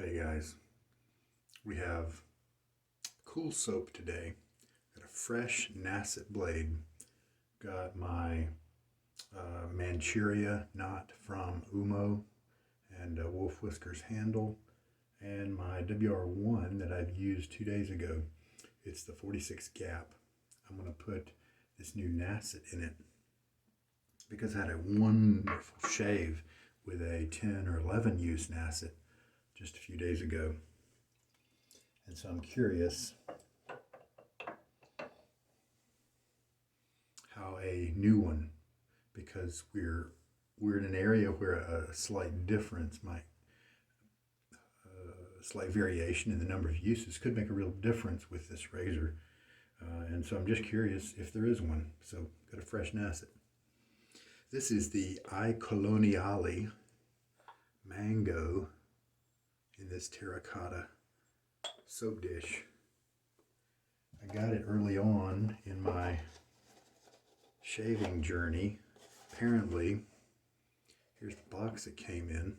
Hey guys, we have cool soap today. Got a fresh Nacet blade. Got my Manchuria knot from Oumo and Wolf Whiskers handle, and my WR1 that I've used 2 days ago. It's the 46 gap. I'm going to put this new Nacet in it because I had a wonderful shave with a 10 or 11 use Nacet just a few days ago. And so I'm curious how a new one, because we're in an area where a slight difference might, slight variation in the number of uses could make a real difference with this razor. And so I'm just curious if there is one. So got a fresh Nacet. This is the Coloniali mango in this terracotta soap dish. I got it early on in my shaving journey. Apparently, here's the box it came in,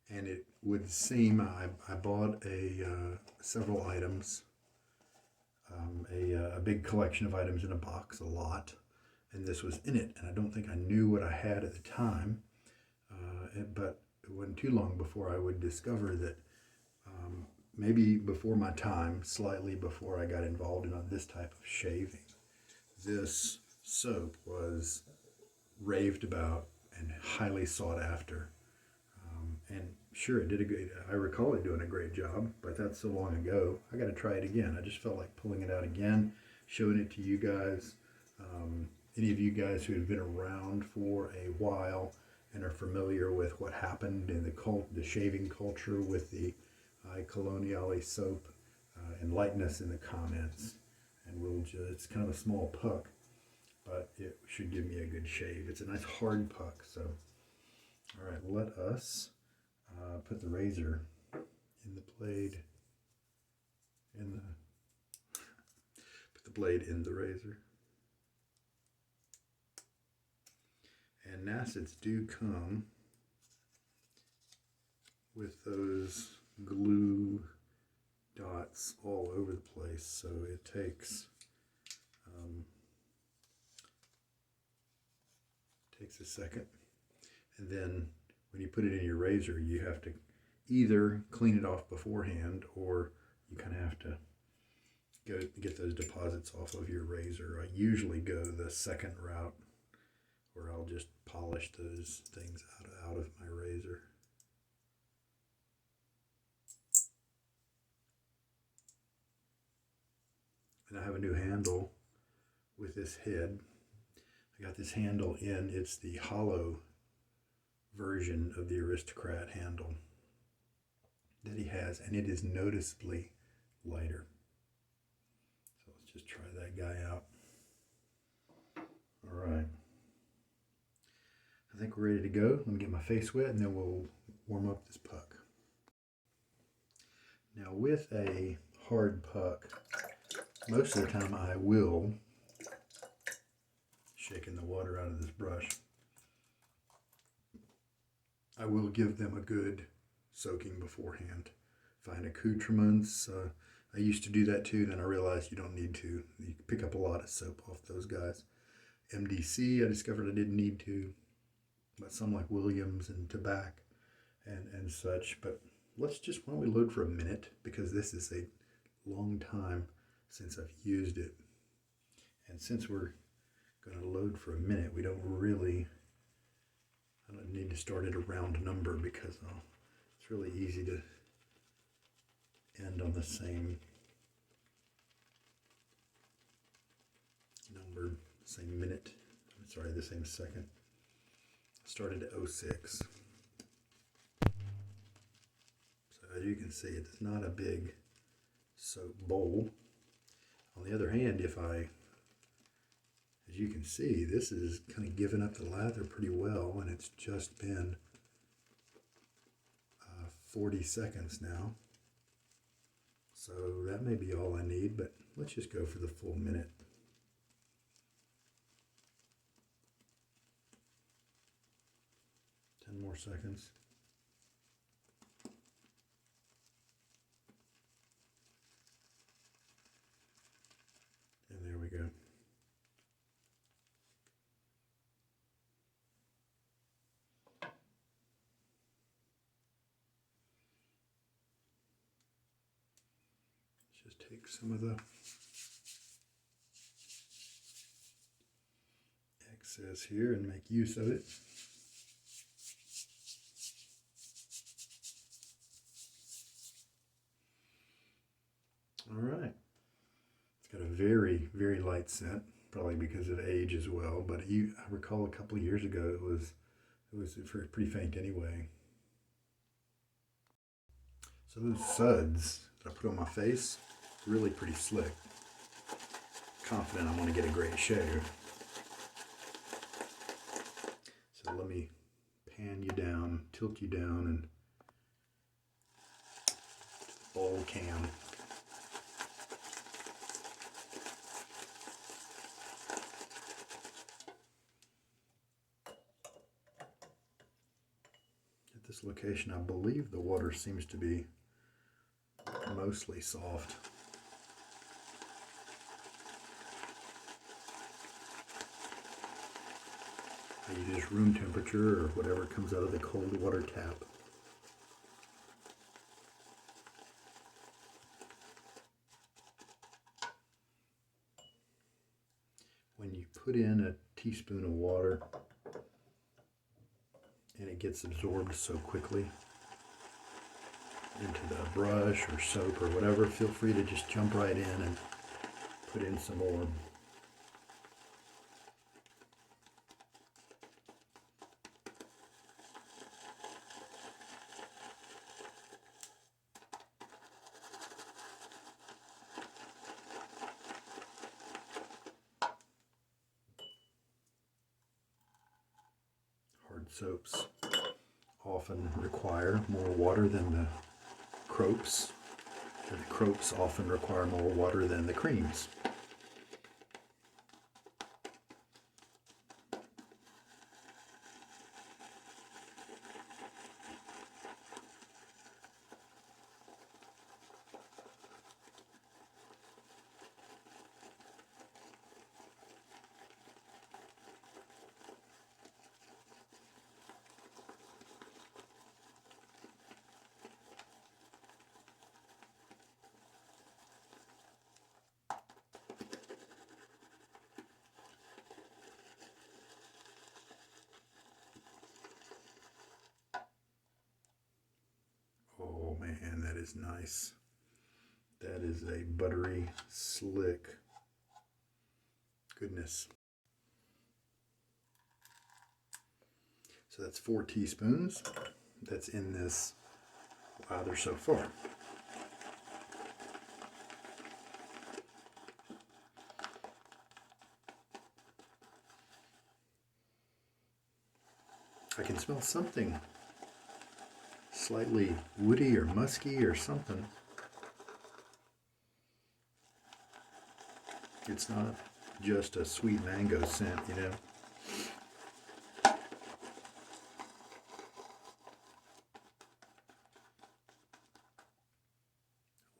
and it would seem I bought several items, a big collection of items in a box, a lot, and this was in it, and I don't think I knew what I had at the time, but it wasn't too long before I would discover that maybe before my time, slightly before I got involved in this type of shaving, this soap was raved about and highly sought after. And sure, it did I recall it doing a great job, but that's so long ago. I got to try it again. I just felt like pulling it out again, showing it to you guys. Any of you guys who have been around for a while and are familiar with what happened in the shaving culture with the Coloniali soap, enlighten us in the comments, and it's kind of a small puck, but it should give me a good shave. It's a nice hard puck. So all right, let us put the razor in the blade, put the blade in the razor. And Nacets do come with those glue dots all over the place, so it takes a second. And then when you put it in your razor, you have to either clean it off beforehand, or you kind of have to go get those deposits off of your razor. I usually go the second route, where I'll just polish those things out of my razor. And I have a new handle with this head. I got this handle it's the hollow version of the Aristocrat handle that he has, and it is noticeably lighter. So let's just try that guy out. All right. I think we're ready to go. Let me get my face wet, and then we'll warm up this puck. Now with a hard puck, most of the time I will, shaking the water out of this brush, I will give them a good soaking beforehand. Find accoutrements. I used to do that too, then I realized you don't need to. You pick up a lot of soap off those guys. MDC, I discovered I didn't need to, but some like Williams and Tobacco and such. But why don't we load for a minute, because this is a long time since I've used it. And since we're going to load for a minute, I don't need to start at a round number, because it's really easy to end on the same number, same minute, the same second. Started at 06. So as you can see, it's not a big soap bowl. On the other hand, as you can see, this is kind of giving up the lather pretty well, and it's just been 40 seconds now. So that may be all I need, but let's just go for the full minute. More seconds. Just take some of the excess here and make use of it. All right. It's got a very, very light scent, probably because of age as well. But I recall a couple of years ago it was pretty faint anyway. So those suds that I put on my face, really pretty slick. Confident I want to get a great shave. So let me pan you down, tilt you down, and bowl cam. At this location, I believe the water seems to be mostly soft. You use room temperature or whatever comes out of the cold water tap. When you put in a teaspoon of water and it gets absorbed so quickly into the brush or soap or whatever, feel free to just jump right in and put in some more. Hard soaps often require more water than the crops, and the crops often require more water than the creams. Oh man, that is nice. That is a buttery, slick goodness. So that's 4 teaspoons that's in this lather so far. I can smell something slightly woody or musky or something. It's not just a sweet mango scent, you know.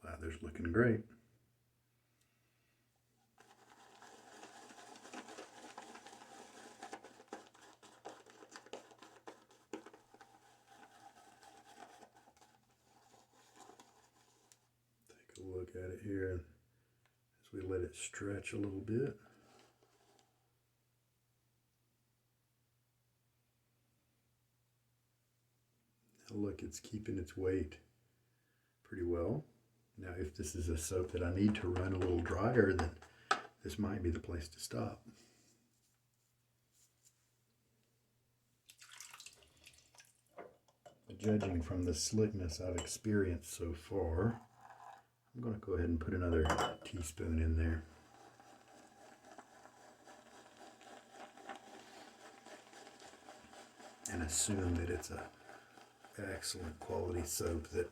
Lather's looking great. Take a look at it here as we let it stretch a little bit. Now look, it's keeping its weight pretty well. Now if this is a soap that I need to run a little drier, then this might be the place to stop. But judging from the slickness I've experienced so far, I'm going to go ahead and put another teaspoon in there. And assume that it's a excellent quality soap that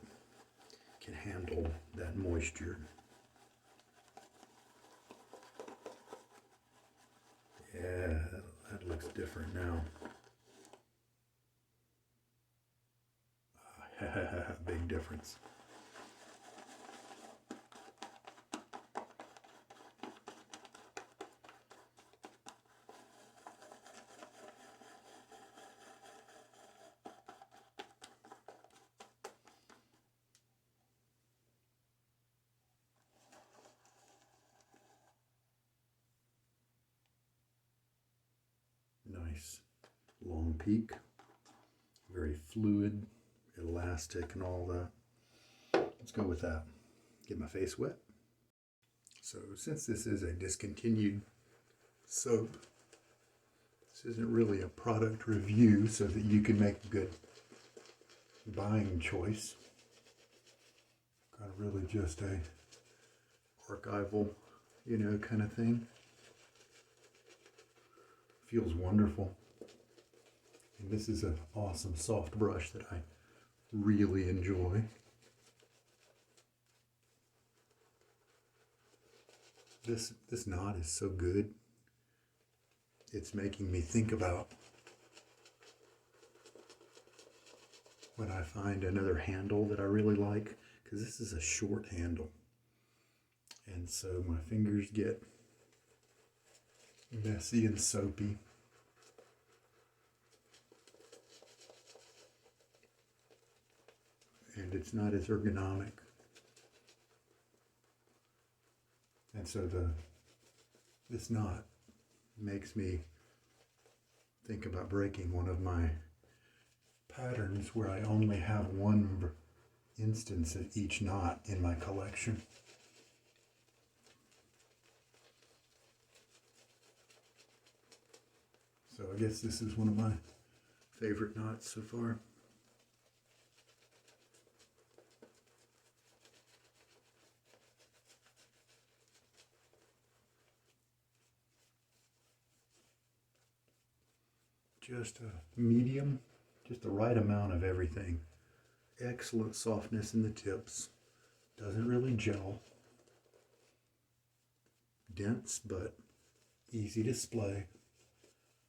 can handle that moisture. Yeah, that looks different now. Big difference. nice long peak, very fluid, elastic, and all that. Let's go with that. Get my face wet. So since this is a discontinued soap, this isn't really a product review so that you can make a good buying choice. Kind of really just a archival, kind of thing. Feels wonderful. And this is an awesome soft brush that I really enjoy. This knot is so good. It's making me think about when I find another handle that I really like, because this is a short handle. And so my fingers get messy and soapy. And it's not as ergonomic. And so this knot makes me think about breaking one of my patterns where I only have one instance of each knot in my collection. So I guess this is one of my favorite knots so far. Just a medium, just the right amount of everything. Excellent softness in the tips. Doesn't really gel. Dense, but easy to display.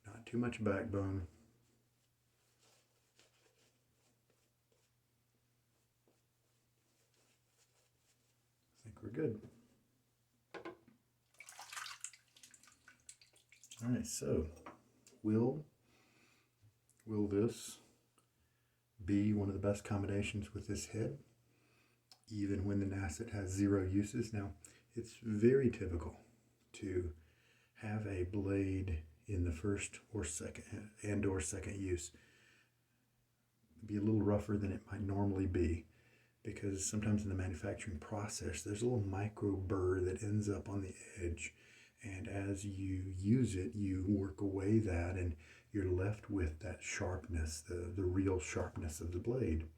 Not too much backbone. I think we're good. All right, so will this be one of the best combinations with this head, even when the Nacet has 0 uses? Now, it's very typical to have a blade in the first or second use be a little rougher than it might normally be, because sometimes in the manufacturing process there's a little micro burr that ends up on the edge, and as you use it you work away that and you're left with that sharpness, the real sharpness of the blade.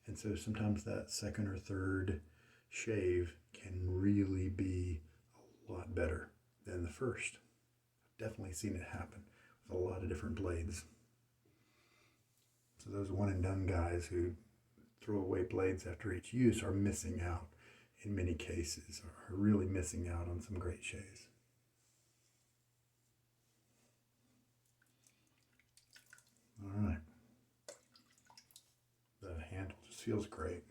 And so sometimes that second or third shave can really be a lot better than the first. I've definitely seen it happen with a lot of different blades. So those one and done guys who throw away blades after each use are missing out in many cases, are really missing out on some great shaves. All right. The handle just feels great.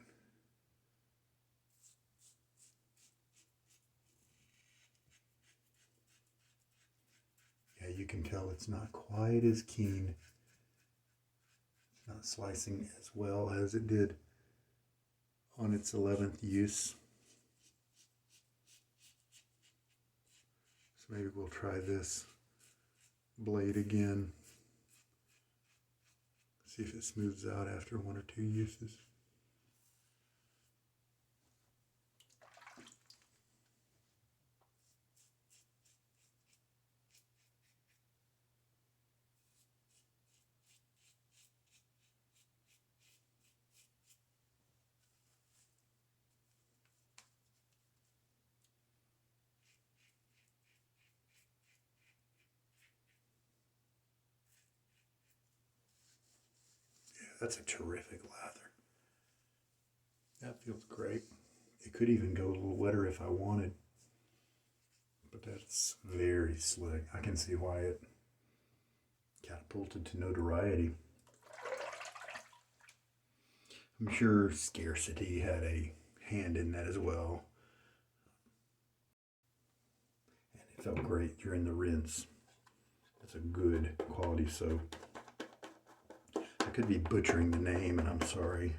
Yeah, you can tell it's not quite as keen. It's not slicing as well as it did on its 11th use. So maybe we'll try this blade again. See if it smooths out after 1 or 2 uses. That's a terrific lather. That feels great. It could even go a little wetter if I wanted, but that's very slick. I can see why it catapulted to notoriety. I'm sure scarcity had a hand in that as well. And it felt great during the rinse. That's a good quality soap. I could be butchering the name, and I'm sorry.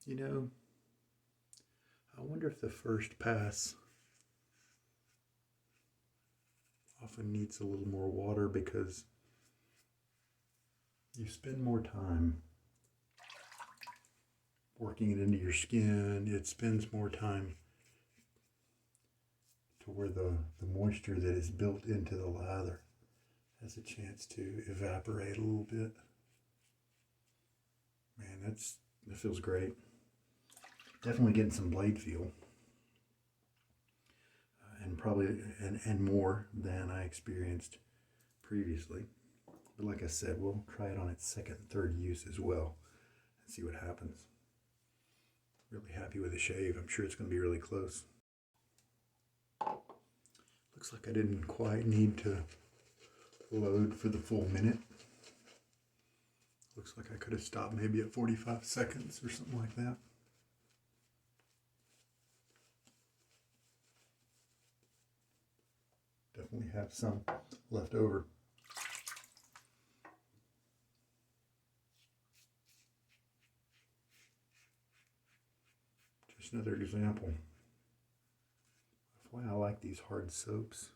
You know, I wonder if the first pass often needs a little more water because you spend more time working it into your skin. It spends more time to where the moisture that is built into the lather has a chance to evaporate a little bit. Man, that feels great. Definitely getting some blade feel. And probably and more than I experienced previously. But like I said, we'll try it on its second and third use as well and see what happens. Really happy with the shave. I'm sure it's going to be really close. Looks like I didn't quite need to load for the full minute. Looks like I could have stopped maybe at 45 seconds or something like that. Definitely have some left over. Just another example of why I like these hard soaps.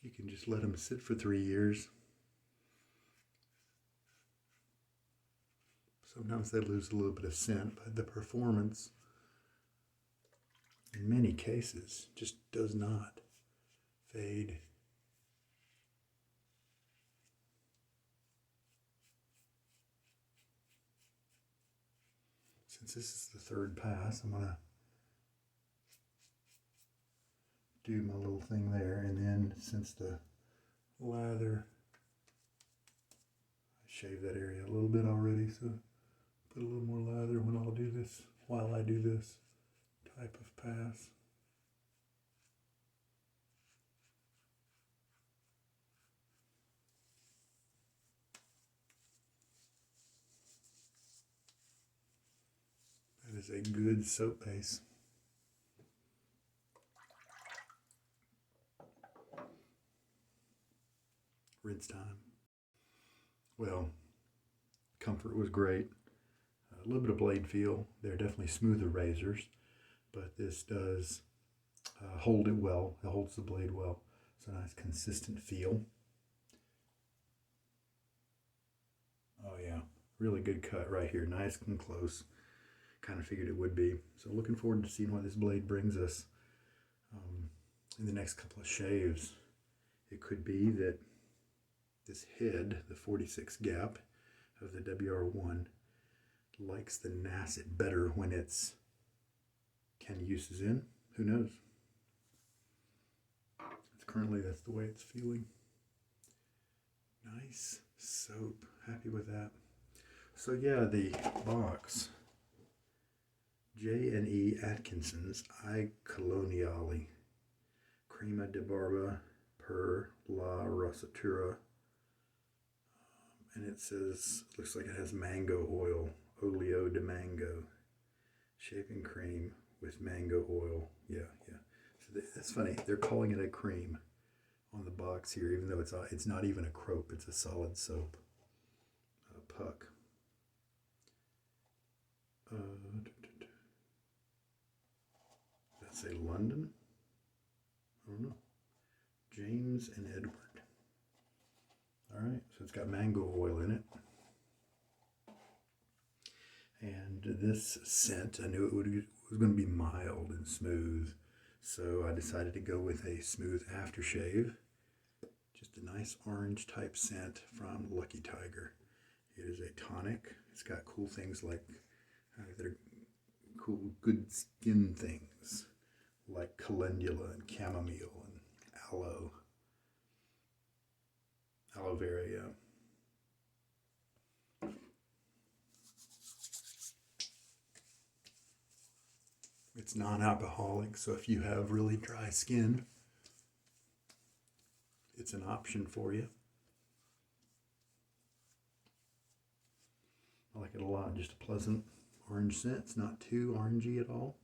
You can just let them sit for 3 years. Sometimes they lose a little bit of scent, but the performance, in many cases, just does not fade. Since this is the third pass, I'm going to do my little thing there, and then since the lather, I shaved that area a little bit already, so put a little more lather when I'll do this, while I do this type of pass. That is a good soap base. Rinse time. Well, comfort was great. A little bit of blade feel. They're definitely smoother razors, but this does hold it well. It holds the blade well. It's a nice consistent feel. Oh yeah, really good cut right here. Nice and close. Kind of figured it would be. So looking forward to seeing what this blade brings us in the next couple of shaves. It could be that this head, the 46 gap of the WR1, likes the Nacet better when it's 10 uses in. Who knows? Currently, that's the way it's feeling. Nice soap. Happy with that. So yeah, the box. J&E Atkinson's Coloniali. Crema de Barba per la Rosatura. And it says, looks like it has mango oil. Oleo de mango. Shaving cream with mango oil. Yeah. So that's funny. They're calling it a cream on the box here, even though it's not even a croap. It's a solid soap. Puck. That's a London? I don't know. James and Edward. Alright, so it's got mango oil in it. And this scent, I knew it was going to be mild and smooth. So I decided to go with a smooth aftershave. Just a nice orange type scent from Lucky Tiger. It is a tonic. It's got cool things like that are cool, good skin things like calendula and chamomile and aloe vera. Yeah. It's non-alcoholic, so if you have really dry skin, it's an option for you. I like it a lot. Just a pleasant orange scent. It's not too orangey at all.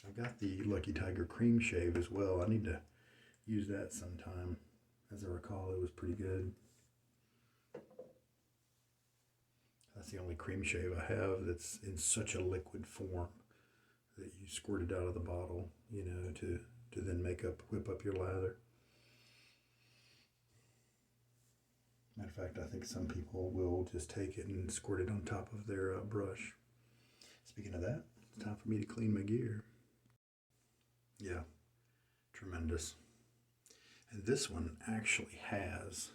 I've got the Lucky Tiger cream shave as well. I need to use that sometime. As I recall, it was pretty good. That's the only cream shave I have that's in such a liquid form that you squirt it out of the bottle, you know, to then whip up your lather. Matter of fact, I think some people will just take it and squirt it on top of their brush. Speaking of that, it's time for me to clean my gear. Yeah, tremendous. And this one actually has,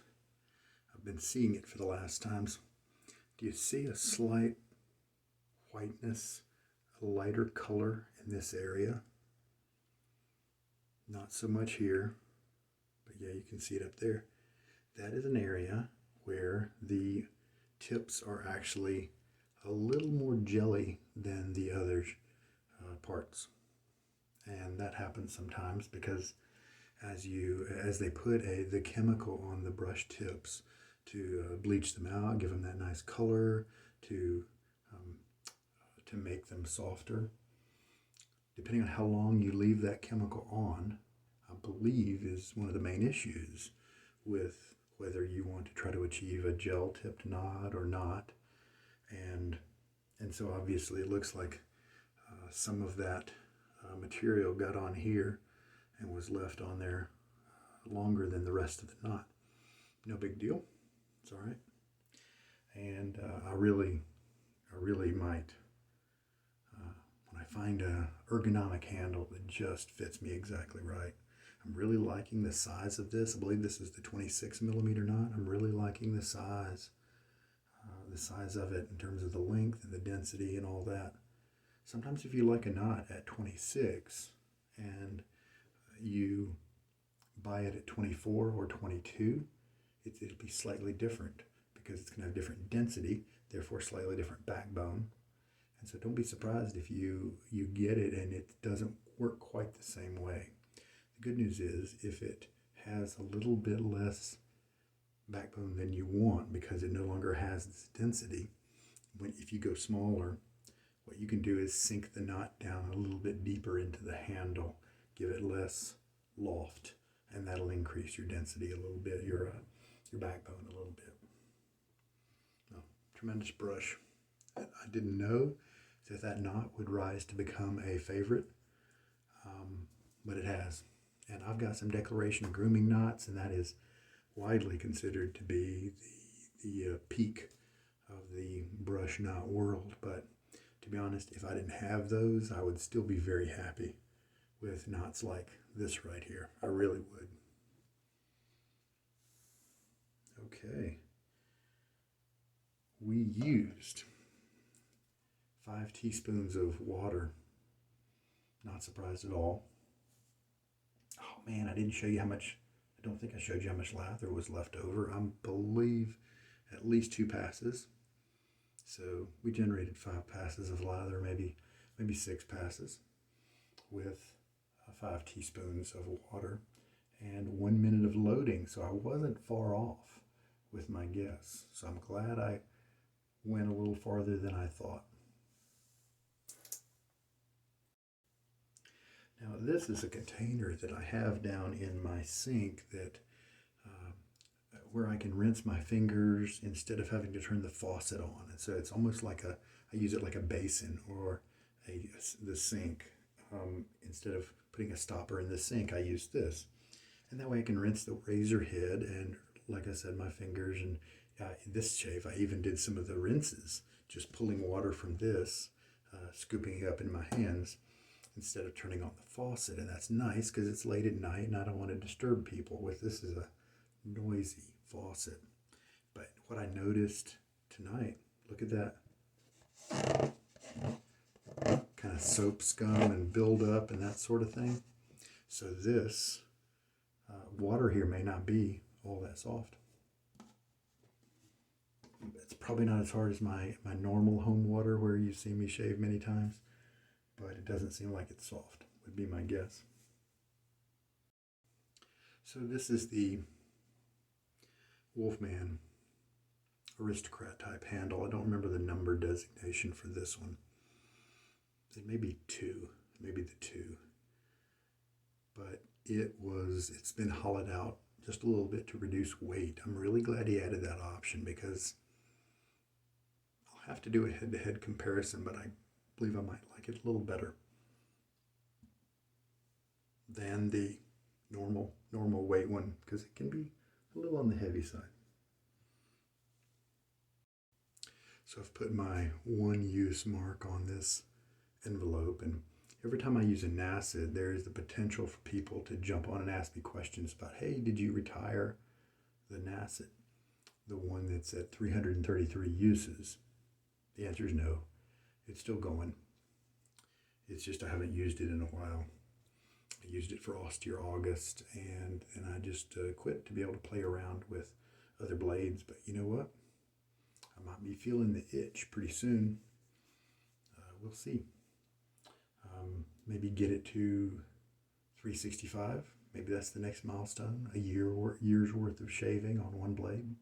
I've been seeing it for the last times. Do you see a slight whiteness, a lighter color in this area? Not so much here, but yeah, you can see it up there. That is an area where the tips are actually a little more jelly than the other parts. And that happens sometimes because as they put the chemical on the brush tips to bleach them out, give them that nice color, to make them softer. Depending on how long you leave that chemical on, I believe is one of the main issues with whether you want to try to achieve a gel tipped knot or not. And so obviously it looks like some of that material got on here and was left on there longer than the rest of the knot. No big deal. It's all right. And I really might, when I find a ergonomic handle that just fits me exactly right. I'm really liking the size of this. I believe this is the 26 millimeter knot. I'm really liking the size of it in terms of the length and the density and all that. Sometimes if you like a knot at 26 and you buy it at 24 or 22, it'll be slightly different because it's going to have different density, therefore slightly different backbone. And so don't be surprised if you get it and it doesn't work quite the same way. The good news is if it has a little bit less backbone than you want because it no longer has this density, if you go smaller, what you can do is sink the knot down a little bit deeper into the handle, give it less loft, and that'll increase your density a little bit, your backbone a little bit. Oh, tremendous brush. I didn't know that knot would rise to become a favorite, but it has. And I've got some declaration grooming knots, and that is widely considered to be the peak of the brush knot world. But to be honest, if I didn't have those, I would still be very happy with knots like this right here. I really would. Okay. We used 5 teaspoons of water. Not surprised at all. Oh man, I didn't show you how much, I don't think I showed you how much lather was left over. I believe at least 2 passes. So we generated 5 passes of lather, maybe 6 passes with 5 teaspoons of water and 1 minute of loading. So I wasn't far off with my guess. So I'm glad I went a little farther than I thought. Now this is a container that I have down in my sink that where I can rinse my fingers instead of having to turn the faucet on. And so it's almost like I use it like a basin or the sink. Instead of putting a stopper in the sink, I use this. And that way I can rinse the razor head and, like I said, my fingers. And this shave, I even did some of the rinses, just pulling water from this, scooping it up in my hands, instead of turning on the faucet. And that's nice because it's late at night and I don't want to disturb people with this is a noisy faucet. But what I noticed tonight, look at that kind of soap scum and build up and that sort of thing. So this water here may not be all that soft. It's probably not as hard as my normal home water where you see me shave many times, but it doesn't seem like it's soft, would be my guess. So this is the Wolfman Aristocrat type handle. I don't remember the number designation for this one. It may be 2, maybe the 2. But it's been hollowed out just a little bit to reduce weight. I'm really glad he added that option because I'll have to do a head-to-head comparison, but I believe I might like it a little better than the normal weight one, because it can be a little on the heavy side. So I've put my one-use mark on this envelope, and every time I use a Nacet, there is the potential for people to jump on and ask me questions about, hey, did you retire the Nacet, the one that's at 333 uses? The answer is no. It's still going. It's just I haven't used it in a while. I used it for austere August, and I just quit to be able to play around with other blades. But you know what? I might be feeling the itch pretty soon. We'll see. Maybe get it to 365. Maybe that's the next milestone. A year's worth of shaving on one blade.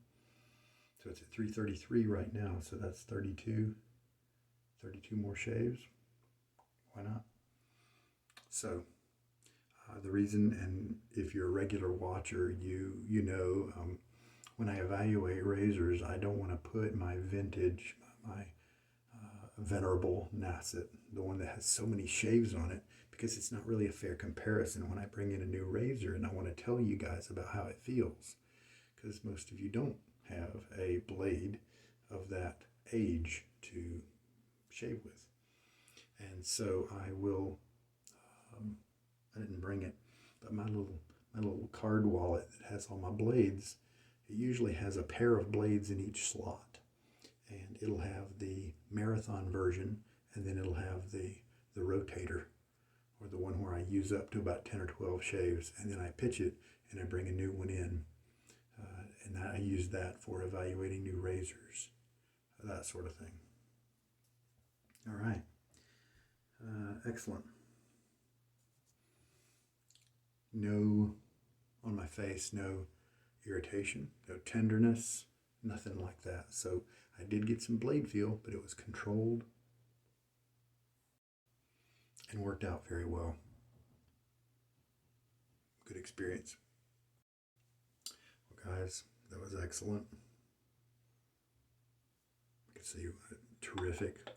So it's at 333 right now. So that's 32 more shaves. Why not? So the reason, and if you're a regular watcher, you know, when I evaluate razors, I don't want to put my vintage, my venerable Nacet, the one that has so many shaves on it, because it's not really a fair comparison when I bring in a new razor and I want to tell you guys about how it feels, because most of you don't have a blade of that age to shave with. And so I will, I didn't bring it, but my little card wallet that has all my blades, it usually has a pair of blades in each slot. And it'll have the marathon version, and then it'll have the rotator, or the one where I use up to about 10 or 12 shaves, and then I pitch it and I bring a new one in. And I use that for evaluating new razors, that sort of thing. All right. Excellent. No, on my face, no irritation, no tenderness, nothing like that. So I did get some blade feel, but it was controlled and worked out very well. Good experience. Well, guys, that was excellent. You can see terrific.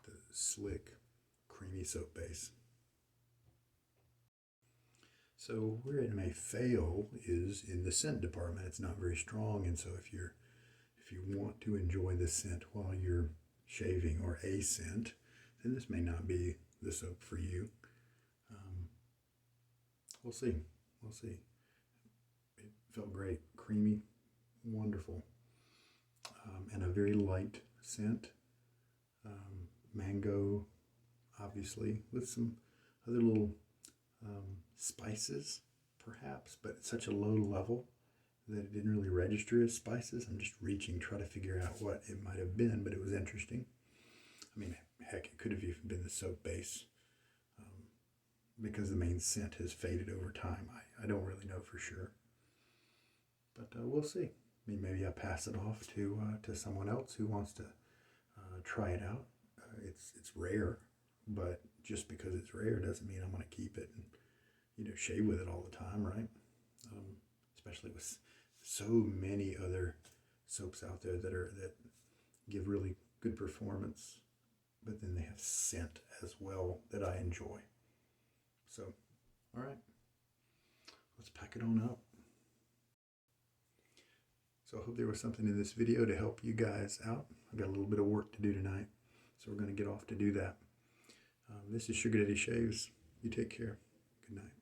The slick, creamy soap base. So where it may fail is in the scent department. It's not very strong, and so if you want to enjoy the scent while you're shaving, or a scent, then this may not be the soap for you. We'll see. We'll see. It felt great, creamy, wonderful, and a very light scent. Mango, obviously, with some other little spices, perhaps, but at such a low level that it didn't really register as spices. I'm just reaching, trying to figure out what it might have been, but it was interesting. I mean, heck, it could have even been the soap base, because the main scent has faded over time. I don't really know for sure, but we'll see. I mean, maybe I pass it off to someone else who wants to try it out. It's rare, but just because it's rare doesn't mean I'm going to keep it and shave with it all the time, right? Especially with so many other soaps out there that give really good performance, but then they have scent as well that I enjoy. So, all right, let's pack it on up. So I hope there was something in this video to help you guys out. I've got a little bit of work to do tonight, so we're going to get off to do that. This is Sugar Daddy Shaves. You take care. Good night.